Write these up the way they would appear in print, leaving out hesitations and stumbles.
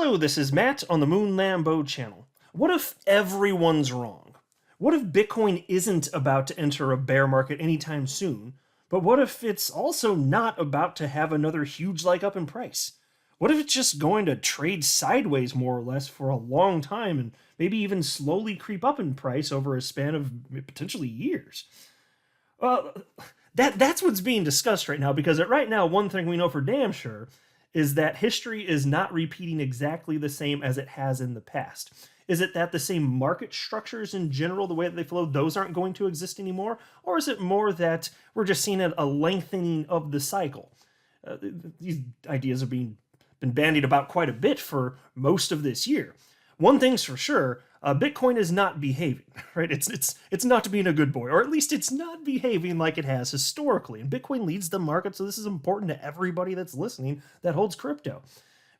Hello, this is Matt on the Moon Lambo channel. What if everyone's wrong? What if Bitcoin isn't about to enter a bear market anytime soon, but what if it's also not about to have another huge leg up in price? What if it's just going to trade sideways more or less for a long time and maybe even slowly creep up in price over a span of potentially years? Well, that's what's being discussed right now, because right now, one thing we know for damn sure is that history is not repeating exactly the same as it has in the past. Is it that the same market structures in general, the way that they flow, those aren't going to exist anymore? Or is it more that we're just seeing a lengthening of the cycle? These ideas have been bandied about quite a bit for most of this year. One thing's for sure, Bitcoin is not behaving, right? It's not being a good boy, or at least it's not behaving like it has historically. And Bitcoin leads the market, so this is important to everybody that's listening that holds crypto.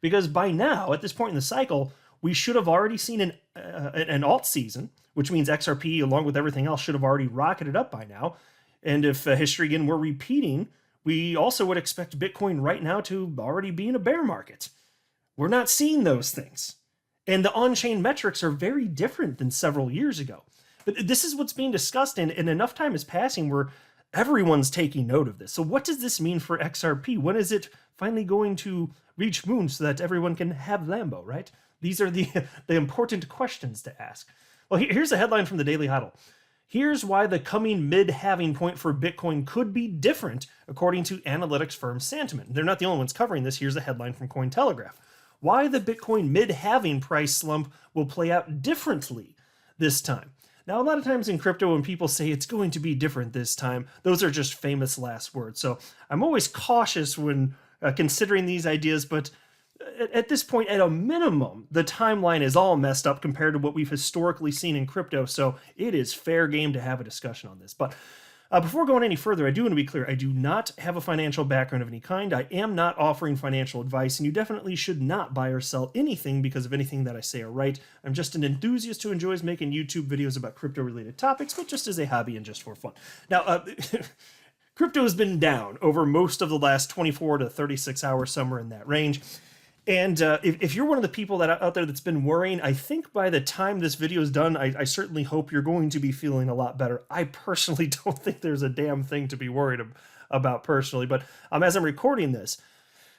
Because by now, at this point in the cycle, we should have already seen an alt season, which means XRP, along with everything else, should have already rocketed up by now. And if history again were repeating, we also would expect Bitcoin right now to already be in a bear market. We're not seeing those things. And the on-chain metrics are very different than several years ago. But this is what's being discussed, and enough time is passing where everyone's taking note of this. So what does this mean for XRP? When is it finally going to reach Moon so that everyone can have Lambo, right? These are the important questions to ask. Well, here's a headline from the Daily Huddle. Here's why the coming mid-halving point for Bitcoin could be different, according to analytics firm Sentiment. They're not the only ones covering this. Here's a headline from Cointelegraph. Why the Bitcoin mid-halving price slump will play out differently this time. Now, a lot of times in crypto, when people say it's going to be different this time, those are just famous last words. So I'm always cautious when considering these ideas, but at this point, at a minimum, the timeline is all messed up compared to what we've historically seen in crypto, so it is fair game to have a discussion on this. But before going any further, I do want to be clear. I do not have a financial background of any kind. I am not offering financial advice, and you definitely should not buy or sell anything because of anything that I say or write. I'm just an enthusiast who enjoys making YouTube videos about crypto-related topics, but just as a hobby and just for fun. Now, crypto has been down over most of the last 24 to 36 hours, somewhere in that range. And if you're one of the people that out there that's been worrying, I think by the time this video is done, I certainly hope you're going to be feeling a lot better. I personally don't think there's a damn thing to be worried about personally. But as I'm recording this,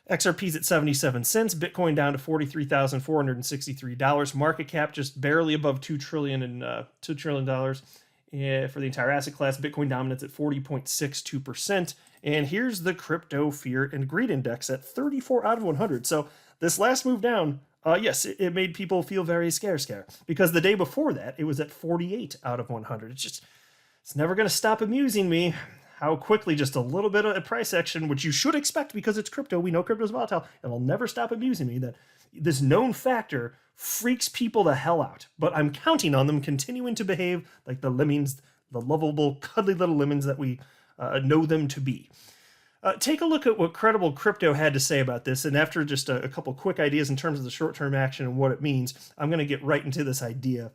XRP's at 77 cents, Bitcoin down to $43,463, market cap just barely above $2 trillion for the entire asset class. Bitcoin dominance at 40.62%. And here's the crypto fear and greed index at 34 out of 100. So this last move down, yes, it made people feel very scare, because the day before that, it was at 48 out of 100. It's never going to stop amusing me how quickly just a little bit of price action, which you should expect because it's crypto, we know crypto is volatile, it'll never stop amusing me that this known factor freaks people the hell out. But I'm counting on them continuing to behave like the lemmings, the lovable, cuddly little lemons that we know them to be. Take a look at what Credible Crypto had to say about this, and after just a couple quick ideas in terms of the short-term action and what it means, I'm going to get right into this idea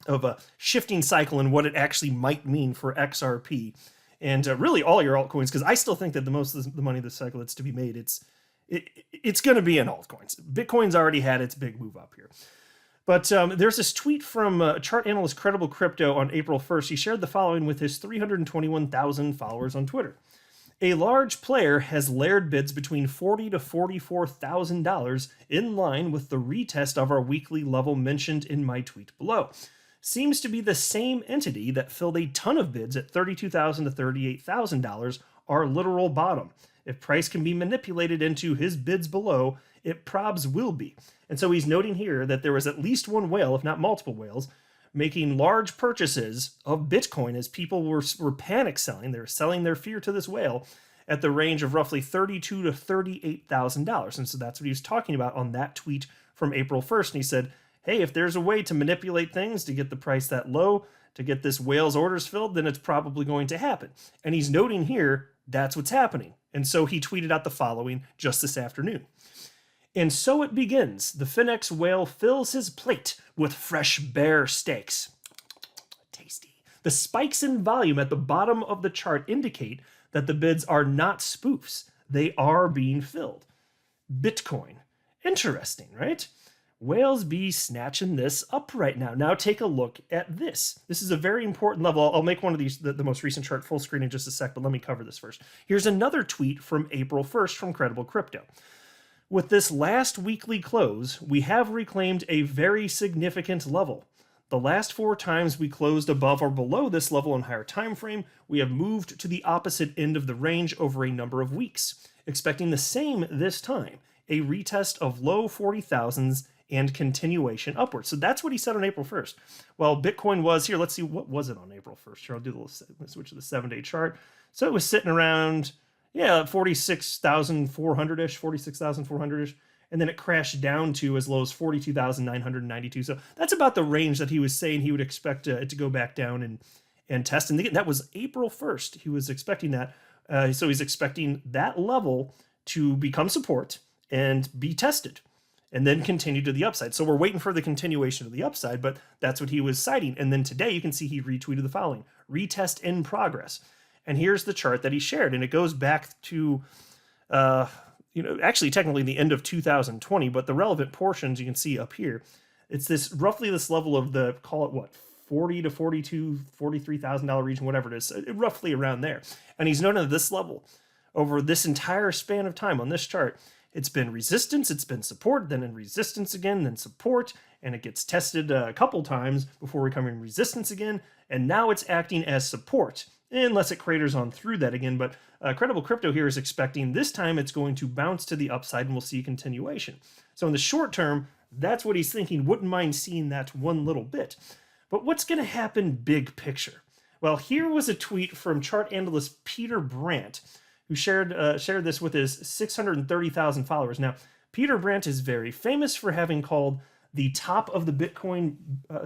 of a shifting cycle and what it actually might mean for XRP and really all your altcoins, because I still think that the most of the money this cycle that's to be made, it's going to be in altcoins. Bitcoin's already had its big move up here. But there's this tweet from chart analyst Credible Crypto on April 1st. He shared the following with his 321,000 followers on Twitter. A large player has layered bids between $40,000 to $44,000 in line with the retest of our weekly level mentioned in my tweet below. Seems to be the same entity that filled a ton of bids at $32,000 to $38,000, our literal bottom. If price can be manipulated into his bids below, it probs will be. And so he's noting here that there was at least one whale, if not multiple whales, making large purchases of Bitcoin as people were panic selling. They're selling their fear to this whale at the range of roughly $32,000 to $38,000. And so that's what he was talking about on that tweet from April 1st. And he said, hey, if there's a way to manipulate things to get the price that low, to get this whale's orders filled, then it's probably going to happen. And he's noting here that's what's happening. And so he tweeted out the following just this afternoon. And so it begins. The Finex whale fills his plate with fresh bear steaks. Tasty. The spikes in volume at the bottom of the chart indicate that the bids are not spoofs. They are being filled. Bitcoin. Interesting, right? whales be snatching this up right now. Now take a look at this. This is a very important level. I'll make one of these, the most recent chart full screen in just a sec, but let me cover this first. Here's another tweet from April 1st from Credible Crypto. With this last weekly close, we have reclaimed a very significant level. The last 4 times we closed above or below this level in higher time frame, we have moved to the opposite end of the range over a number of weeks, expecting the same this time, a retest of low 40,000s and continuation upwards. So that's what he said on April 1st. Well, Bitcoin was here. Let's see, what was it on April 1st? Here, I'll do let's switch to the 7-day chart. So it was sitting around, 46,400-ish, 46,400-ish. And then it crashed down to as low as 42,992. So that's about the range that he was saying he would expect it to go back down and test. And that was April 1st. He was expecting that. So he's expecting that level to become support and be tested and then continue to the upside. So we're waiting for the continuation of the upside, but that's what he was citing. And then today you can see he retweeted the following: retest in progress. And here's the chart that he shared. And it goes back to, actually technically the end of 2020, but the relevant portions you can see up here. It's this roughly this level of the, call it what, $40 to $42, $43,000 region, whatever it is, roughly around there. And he's noted at this level over this entire span of time on this chart. It's been resistance, it's been support, then in resistance again, then support, and it gets tested a couple times before becoming resistance again, and now it's acting as support, unless it craters on through that again. But Credible Crypto here is expecting this time it's going to bounce to the upside and we'll see a continuation. So in the short term, that's what he's thinking. Wouldn't mind seeing that one little bit. But what's going to happen big picture? Well, here was a tweet from chart analyst Peter Brandt, who shared this with his 630,000 followers. Now, Peter Brandt is very famous for having called the top of the Bitcoin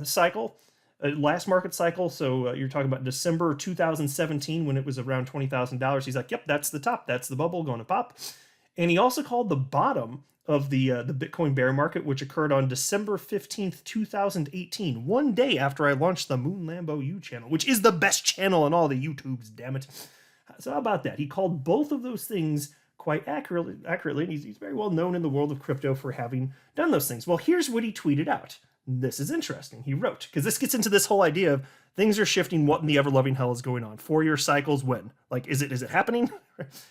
cycle, last market cycle. So you're talking about December 2017 when it was around $20,000. He's like, yep, that's the top. That's the bubble going to pop. And he also called the bottom of the Bitcoin bear market, which occurred on December 15th, 2018, one day after I launched the Moon Lambo U channel, which is the best channel on all the YouTubes, damn it. So how about that? He called both of those things quite accurately, and he's very well known in the world of crypto for having done those things. Well, here's what he tweeted out. This is interesting. He wrote, because this gets into this whole idea of things are shifting, what in the ever-loving hell is going on? 4-year cycles, when? Like, is it happening?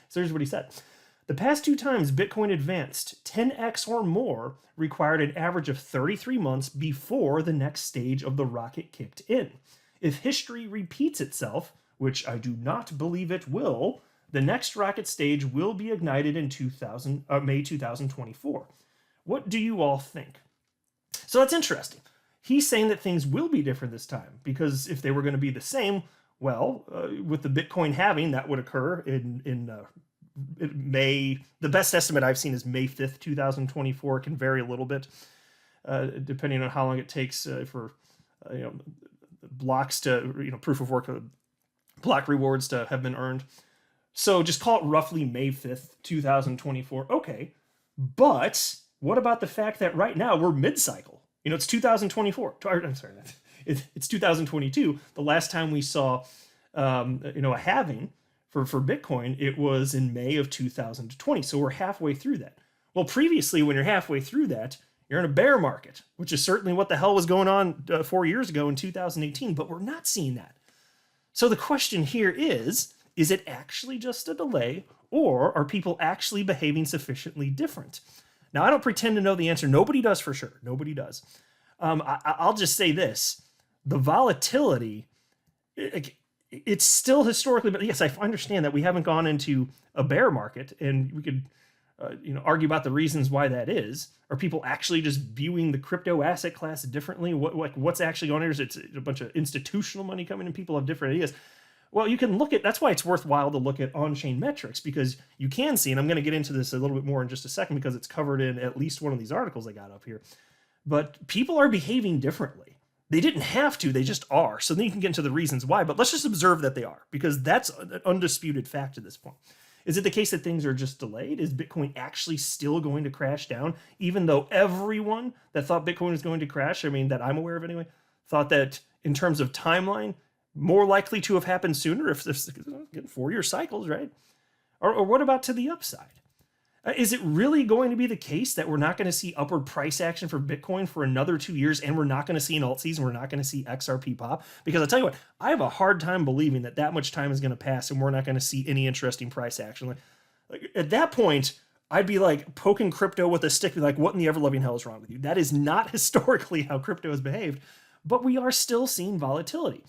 So here's what he said. The past 2 times Bitcoin advanced 10x or more required an average of 33 months before the next stage of the rocket kicked in. If history repeats itself, which I do not believe it will, the next rocket stage will be ignited in May 2024. What do you all think? So that's interesting. He's saying that things will be different this time, because if they were going to be the same, well, with the Bitcoin halving, that would occur in May. The best estimate I've seen is May 5th, 2024. It can vary a little bit depending on how long it takes for blocks to, proof of work, block rewards to have been earned. So just call it roughly May 5th, 2024. Okay, but what about the fact that right now we're mid-cycle? It's 2024. I'm sorry, it's 2022. The last time we saw, a halving for Bitcoin, it was in May of 2020. So we're halfway through that. Well, previously, when you're halfway through that, you're in a bear market, which is certainly what the hell was going on 4 years ago in 2018, but we're not seeing that. So the question here is it actually just a delay, or are people actually behaving sufficiently different? Now, I don't pretend to know the answer. Nobody does for sure. Nobody does. I'll just say this. The volatility, it's still historically, but yes, I understand that we haven't gone into a bear market, and we could argue about the reasons why that is. Are people actually just viewing the crypto asset class differently? What's actually going on here? Is it's a bunch of institutional money coming in? People have different ideas. Well, you can look at, that's why it's worthwhile to look at on-chain metrics, because you can see, and I'm going to get into this a little bit more in just a second because it's covered in at least one of these articles I got up here, but people are behaving differently. They didn't have to, they just are. So then you can get into the reasons why, but let's just observe that they are, because that's an undisputed fact at this point. Is it the case that things are just delayed? Is Bitcoin actually still going to crash down, even though everyone that thought Bitcoin was going to crash, that I'm aware of anyway, thought that in terms of timeline, more likely to have happened sooner if 4-year cycles, right? Or what about to the upside? Is it really going to be the case that we're not going to see upward price action for Bitcoin for another 2 years, and we're not going to see an alt season, we're not going to see XRP pop? Because I'll tell you what, I have a hard time believing that that much time is going to pass and we're not going to see any interesting price action. Like, at that point, I'd be like poking crypto with a stick, be like, what in the ever-loving hell is wrong with you? That is not historically how crypto has behaved, but we are still seeing volatility.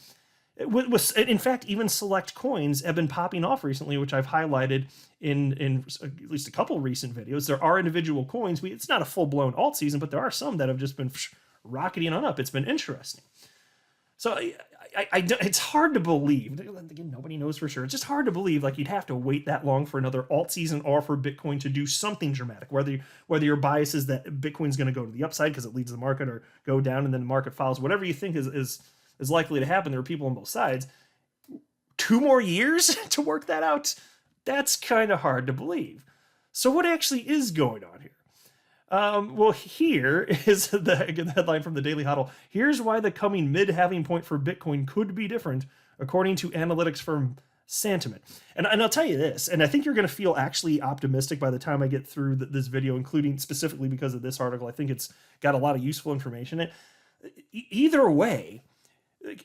In fact, even select coins have been popping off recently, which I've highlighted in at least a couple recent videos. There are individual coins. It's not a full-blown alt season, but there are some that have just been rocketing on up. It's been interesting. So it's hard to believe. Again, nobody knows for sure. It's just hard to believe like you'd have to wait that long for another alt season or for Bitcoin to do something dramatic. Whether your bias is that Bitcoin's going to go to the upside because it leads the market, or go down and then the market follows. Whatever you think is likely to happen. There are people on both sides. 2 more years to work that out? That's kind of hard to believe. So what actually is going on here? Well, here is the headline from the Daily Huddle. Here's why the coming mid-halving point for Bitcoin could be different, according to analytics firm Sentiment. And I'll tell you this, and I think you're going to feel actually optimistic by the time I get through this video, including specifically because of this article. I think it's got a lot of useful information in it. Either way,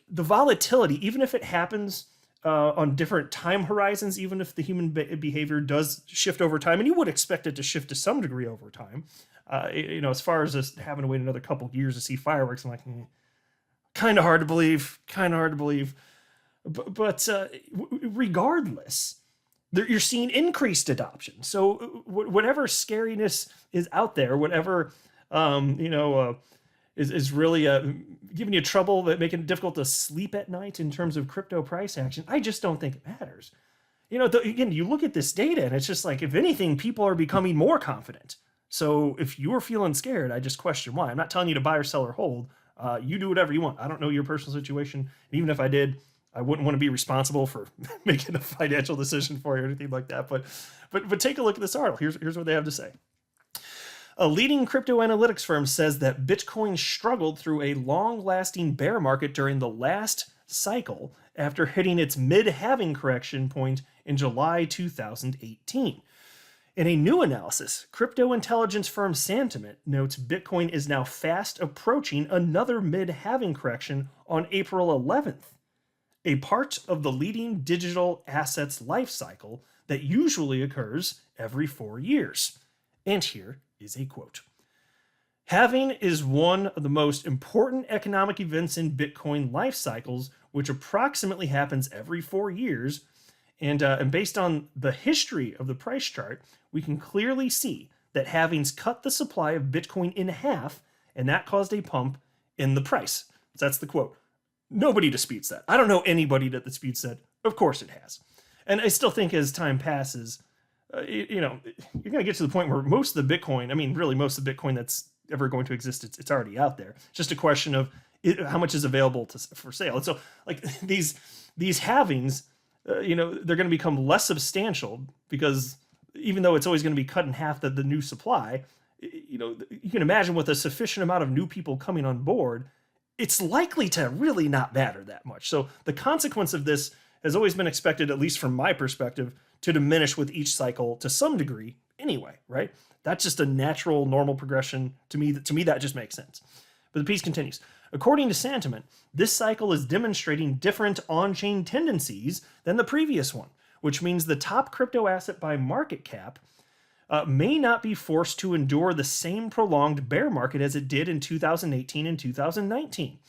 the volatility, even if it happens on different time horizons, even if the human behavior does shift over time, and you would expect it to shift to some degree over time, as far as just having to wait another couple of years to see fireworks, I'm like, kind of hard to believe, But regardless, you're seeing increased adoption. So whatever scariness is out there, whatever, is really giving you trouble, making it difficult to sleep at night in terms of crypto price action, I just don't think it matters. Again, you look at this data and it's just like, if anything, people are becoming more confident. So if you're feeling scared, I just question why. I'm not telling you to buy or sell or hold. You do whatever you want. I don't know your personal situation. And even if I did, I wouldn't want to be responsible for making a financial decision for you or anything like that. But take a look at this article. Here's what they have to say. A leading crypto analytics firm says that Bitcoin struggled through a long-lasting bear market during the last cycle after hitting its mid-halving correction point in July 2018. In a new analysis, crypto intelligence firm Sentiment notes Bitcoin is now fast approaching another mid-halving correction on April 11th, a part of the leading digital assets life cycle that usually occurs every 4 years. And here is a quote. Halving is one of the most important economic events in Bitcoin life cycles, which approximately happens every 4 years. And based on the history of the price chart, we can clearly see that halvings cut the supply of Bitcoin in half, and that caused a pump in the price. So that's the quote. Nobody disputes that. I don't know anybody that disputes that. Of course it has. And I still think as time passes, you're going to get to the point where most of the Bitcoin, really most of the Bitcoin that's ever going to exist, it's already out there. It's just a question of how much is available for sale. And so like these halvings, they're going to become less substantial because even though it's always going to be cut in half the new supply, you can imagine with a sufficient amount of new people coming on board, it's likely to really not matter that much. So the consequence of this has always been expected, at least from my perspective, to diminish with each cycle to some degree anyway, right? That's just a natural, normal progression. To me, that just makes sense. But the piece continues. According to Sentiment, this cycle is demonstrating different on-chain tendencies than the previous one, which means the top crypto asset by market cap may not be forced to endure the same prolonged bear market as it did in 2018 and 2019.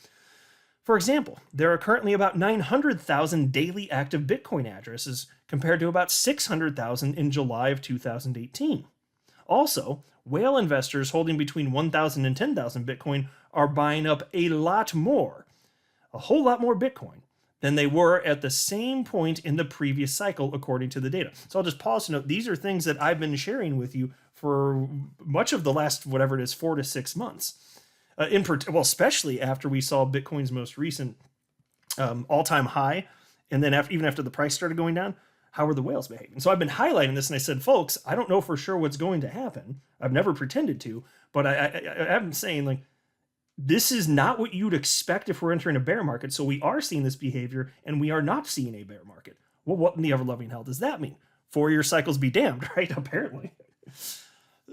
For example, there are currently about 900,000 daily active Bitcoin addresses compared to about 600,000 in July of 2018. Also, whale investors holding between 1,000 and 10,000 Bitcoin are buying up a whole lot more Bitcoin than they were at the same point in the previous cycle, according to the data. So I'll just pause to note, these are things that I've been sharing with you for much of the last, 4 to 6 months. Especially after we saw Bitcoin's most recent all-time high, and then even after the price started going down, how are the whales behaving? So I've been highlighting this, and I said, folks, I don't know for sure what's going to happen. I've never pretended to, but I'm saying, like, this is not what you'd expect if we're entering a bear market. So we are seeing this behavior, and we are not seeing a bear market. Well, what in the ever-loving hell does that mean? 4-year cycles be damned, right? Apparently.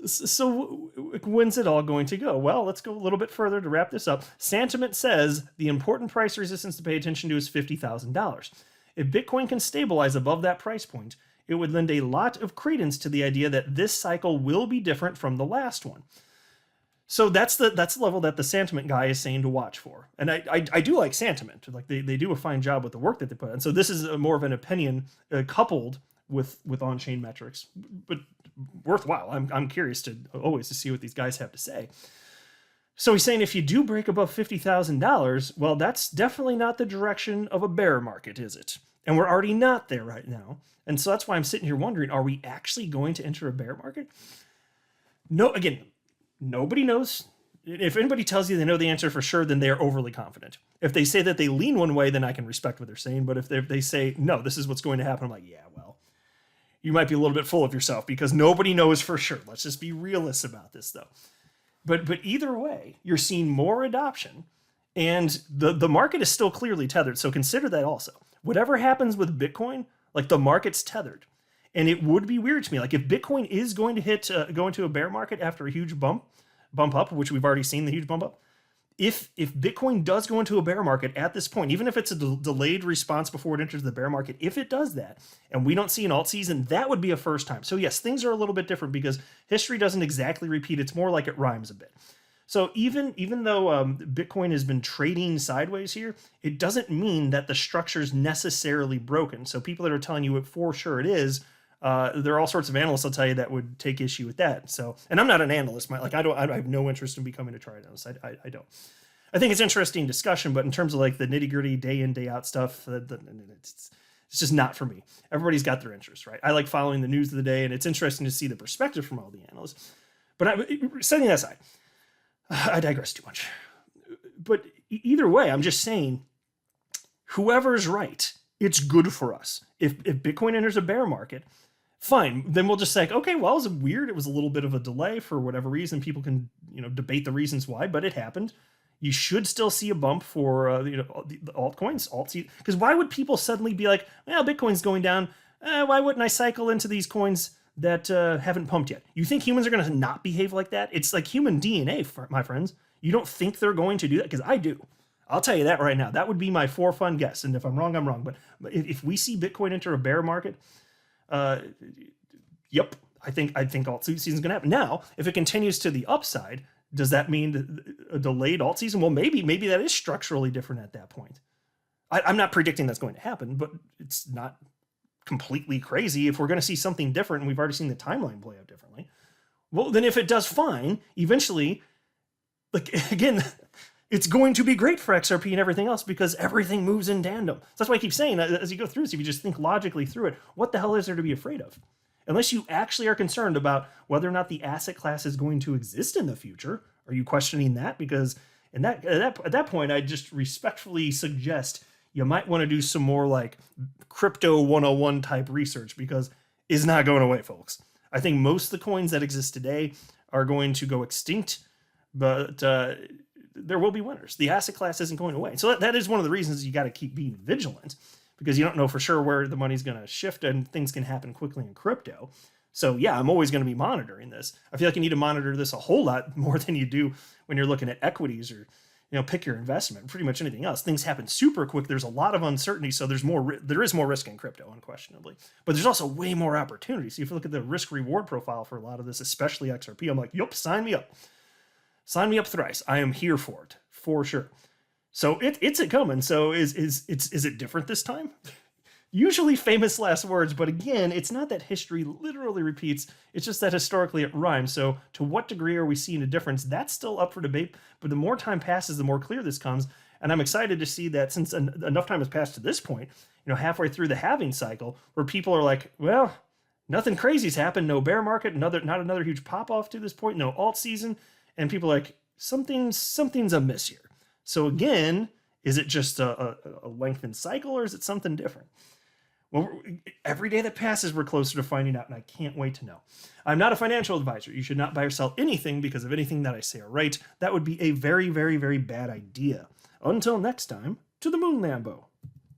So when's it all going to go? Well, let's go a little bit further to wrap this up. Santiment says the important price resistance to pay attention to is $50,000. If Bitcoin can stabilize above that price point, it would lend a lot of credence to the idea that this cycle will be different from the last one. So that's the level that the Santiment guy is saying to watch for. And I do like Santiment. Like they do a fine job with the work that they put in. So this is more of an opinion coupled with on-chain metrics, but worthwhile. I'm curious to see what these guys have to say. So he's saying if you do break above $50,000, well, that's definitely not the direction of a bear market, is it? And we're already not there right now. And so that's why I'm sitting here wondering, are we actually going to enter a bear market? No, again, nobody knows. If anybody tells you they know the answer for sure, then they are overly confident. If they say that they lean one way, then I can respect what they're saying. But if they say, no, this is what's going to happen, I'm like, yeah, well, you might be a little bit full of yourself because nobody knows for sure. Let's just be realists about this, though. But either way, you're seeing more adoption, and the market is still clearly tethered. So consider that also. Whatever happens with Bitcoin, like the market's tethered. And it would be weird to me. Like if Bitcoin is going to go into a bear market after a huge bump up, which we've already seen the huge bump up. If Bitcoin does go into a bear market at this point, even if it's a delayed response before it enters the bear market, if it does that, and we don't see an alt season, that would be a first time. So yes, things are a little bit different because history doesn't exactly repeat. It's more like it rhymes a bit. So even though Bitcoin has been trading sideways here, it doesn't mean that the structure is necessarily broken. So people that are telling you for sure it is, there are all sorts of analysts I'll tell you that would take issue with that. So, and I'm not an analyst. I have no interest in becoming a chart analyst. I don't. I think it's interesting discussion, but in terms of like the nitty gritty day in, day out stuff, it's just not for me. Everybody's got their interests, right? I like following the news of the day, and it's interesting to see the perspective from all the analysts. But setting that aside, I digress too much. But either way, I'm just saying, whoever's right, it's good for us. If Bitcoin enters a bear market, fine. Then we'll just say, okay, well, it was weird. It was a little bit of a delay for whatever reason. People can, debate the reasons why, but it happened. You should still see a bump for, the altcoins, because why would people suddenly be like, well, Bitcoin's going down. Why wouldn't I cycle into these coins that haven't pumped yet? You think humans are going to not behave like that? It's like human DNA, my friends. You don't think they're going to do that? Because I do. I'll tell you that right now. That would be my for fun guess. And if I'm wrong, I'm wrong. But if we see Bitcoin enter a bear market, yep, I think alt season is going to happen. Now, if it continues to the upside, does that mean a delayed alt season? Well, maybe that is structurally different at that point. I'm not predicting that's going to happen, but it's not completely crazy. If we're going to see something different, and we've already seen the timeline play out differently, well, then if it does, fine. Eventually, like again, it's going to be great for XRP and everything else because everything moves in tandem. So that's why I keep saying, as you go through this, if you just think logically through it, what the hell is there to be afraid of? Unless you actually are concerned about whether or not the asset class is going to exist in the future. Are you questioning that? Because at that point, I just respectfully suggest you might want to do some more like crypto 101 type research because it's not going away, folks. I think most of the coins that exist today are going to go extinct, but there will be winners. The asset class isn't going away. So that is one of the reasons you got to keep being vigilant, because you don't know for sure where the money's going to shift and things can happen quickly in crypto. So yeah, I'm always going to be monitoring this. I feel like you need to monitor this a whole lot more than you do when you're looking at equities or, pick your investment, pretty much anything else. Things happen super quick. There's a lot of uncertainty. So there is more risk in crypto, unquestionably, but there's also way more opportunity. So if you look at the risk reward profile for a lot of this, especially XRP, I'm like, yup, sign me up. Sign me up thrice. I am here for it, for sure. So it's a coming. So is it different this time? Usually famous last words, but again, it's not that history literally repeats. It's just that historically it rhymes. So to what degree are we seeing a difference? That's still up for debate. But the more time passes, the more clear this comes. And I'm excited to see that since enough time has passed to this point, halfway through the halving cycle, where people are like, well, nothing crazy's happened. No bear market, not another huge pop off to this point. No alt season. And people are like, something's amiss here. So again, is it just a lengthened cycle or is it something different? Well, every day that passes, we're closer to finding out, and I can't wait to know. I'm not a financial advisor. You should not buy or sell anything because of anything that I say or write. That would be a very, very, very bad idea. Until next time, to the moon, Lambo.